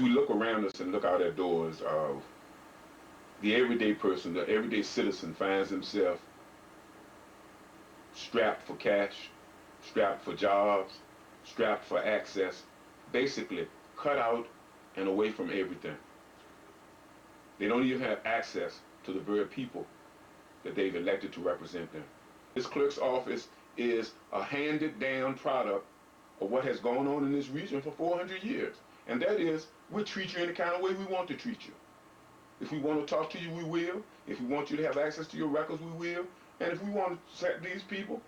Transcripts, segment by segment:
as we look around us and look out our doors, the everyday person, the everyday citizen finds himself strapped for cash, strapped for jobs, strapped for access, basically cut out and away from everything. They don't even have access to the very people that they've elected to represent them. This clerk's office is a handed down product of what has gone on in this region for 400 years. And that is, we'll treat you any kind of way we want to treat you. If we want to talk to you, we will. If we want you to have access to your records, we will. And if we want to set these people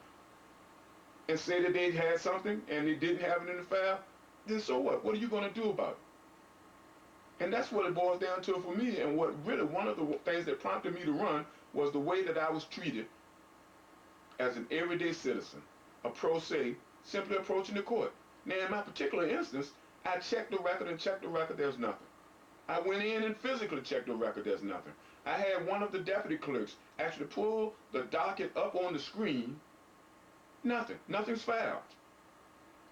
and say that they had something and they didn't have it in the file, then so what? What are you going to do about it? And that's what it boils down to for me. And what really, one of the things that prompted me to run was the way that I was treated as an everyday citizen, a pro se, simply approaching the court. Now, in my particular instance, I checked the record and checked the record, there's nothing. I went in and physically checked the record, there's nothing. I had one of the deputy clerks actually pull the docket up on the screen, nothing, nothing's filed.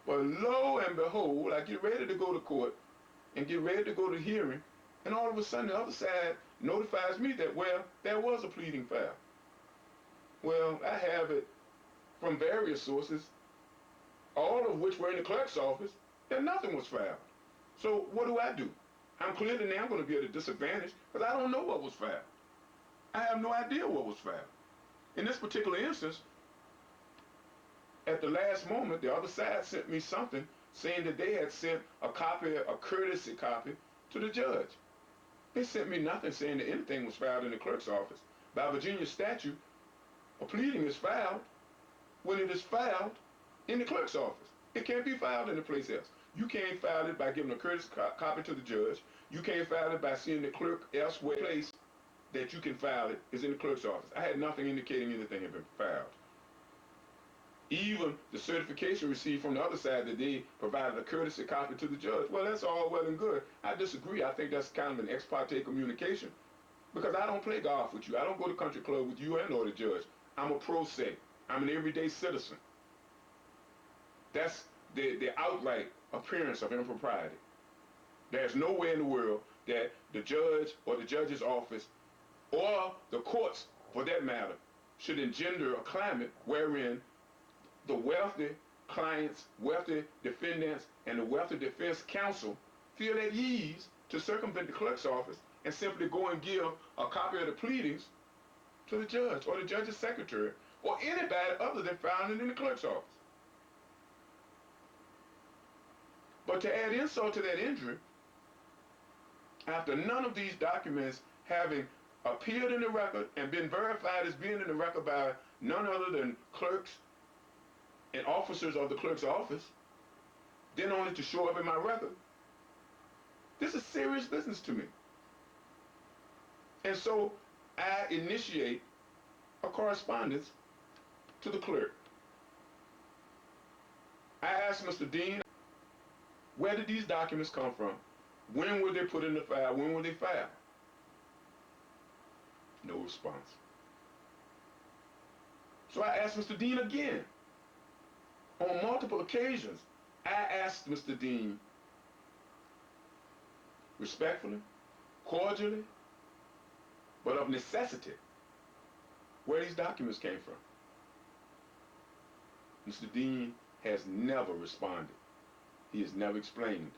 But lo and behold, I get ready to go to court and get ready to go to hearing, and all of a sudden the other side notifies me that, well, there was a pleading file. Well, I have it from various sources, all of which were in the clerk's office, that nothing was filed. So what do? I'm clearly now going to be at a disadvantage because I don't know what was filed. I have no idea what was filed. In this particular instance, at the last moment, the other side sent me something saying that they had sent a copy, a courtesy copy, to the judge. They sent me nothing saying that anything was filed in the clerk's office. By Virginia statute, a pleading is filed when it is filed in the clerk's office. It can't be filed any place else. You can't file it by giving a courtesy copy to the judge. You can't file it by seeing the clerk elsewhere. The place that you can file it is in the clerk's office. I had nothing indicating anything had been filed. Even the certification received from the other side that they provided a courtesy copy to the judge. Well, that's all well and good. I disagree. I think that's kind of an ex parte communication because I don't play golf with you. I don't go to country club with you and or the judge. I'm a pro se. I'm an everyday citizen. That's the outright appearance of impropriety. There's no way in the world that the judge or the judge's office or the courts, for that matter, should engender a climate wherein the wealthy clients, wealthy defendants, and the wealthy defense counsel feel at ease to circumvent the clerk's office and simply go and give a copy of the pleadings to the judge or the judge's secretary or anybody other than found it in the clerk's office. But to add insult to that injury, after none of these documents having appeared in the record and been verified as being in the record by none other than clerks and officers of the clerk's office, then only to show up in my record, this is serious business to me. And so I initiate a correspondence to the clerk. I asked Mr. Dean, where did these documents come from? When were they put in the file? When were they filed? No response. So I asked Mr. Dean again. On multiple occasions, I asked Mr. Dean, respectfully, cordially, but of necessity, where these documents came from. Mr. Dean has never responded. He has never explained,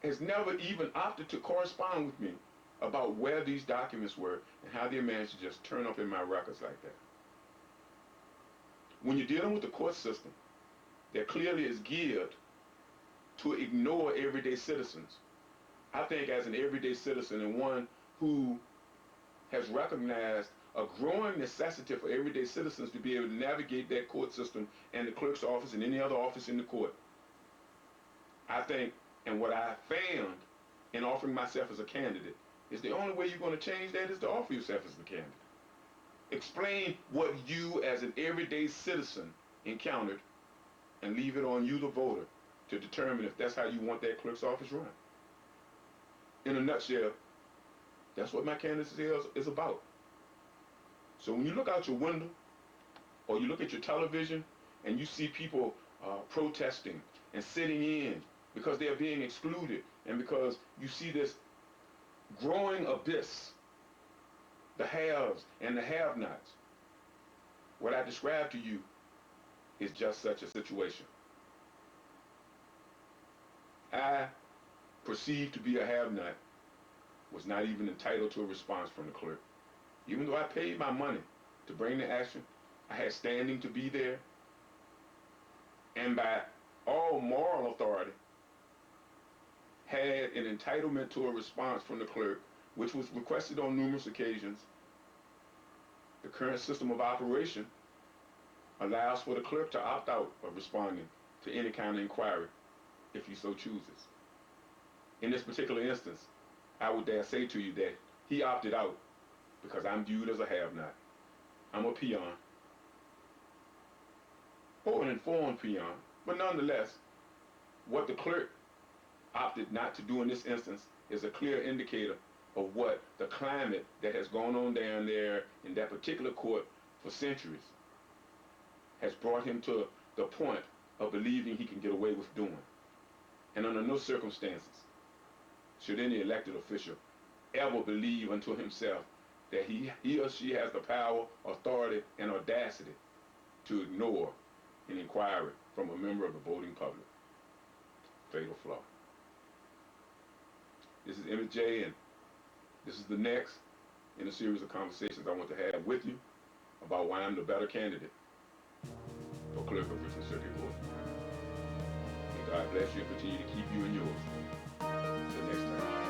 has never even opted to correspond with me about where these documents were and how they managed to just turn up in my records like that. When you're dealing with the court system that clearly is geared to ignore everyday citizens, I think as an everyday citizen and one who has recognized a growing necessity for everyday citizens to be able to navigate that court system and the clerk's office and any other office in the court, I think, and what I found in offering myself as a candidate, is the only way you're going to change that is to offer yourself as the candidate. Explain what you as an everyday citizen encountered and leave it on you, the voter, to determine if that's how you want that clerk's office run. In a nutshell, that's what my candidacy is about. So when you look out your window or you look at your television and you see people protesting and sitting in because they are being excluded, and because you see this growing abyss, the haves and the have-nots. What I described to you is just such a situation. I, perceived to be a have-not, was not even entitled to a response from the clerk. Even though I paid my money to bring the action, I had standing to be there, and by all moral authority, had an entitlement to a response from the clerk, which was requested on numerous occasions. The current system of operation allows for the clerk to opt out of responding to any kind of inquiry if he so chooses. In this particular instance, I would dare say to you that he opted out because I'm viewed as a have-not. I'm a peon, or an informed peon, but nonetheless, what the clerk opted not to do in this instance is a clear indicator of what the climate that has gone on down there in that particular court for centuries has brought him to the point of believing he can get away with doing. And under no circumstances should any elected official ever believe unto himself that he or she has the power, authority, and audacity to ignore an inquiry from a member of the voting public. Fatal flaw. This is MJ, and this is the next in a series of conversations I want to have with you about why I'm the better candidate for Clerk of Richmond Circuit Court. May God bless you and continue to keep you and yours. Until next time.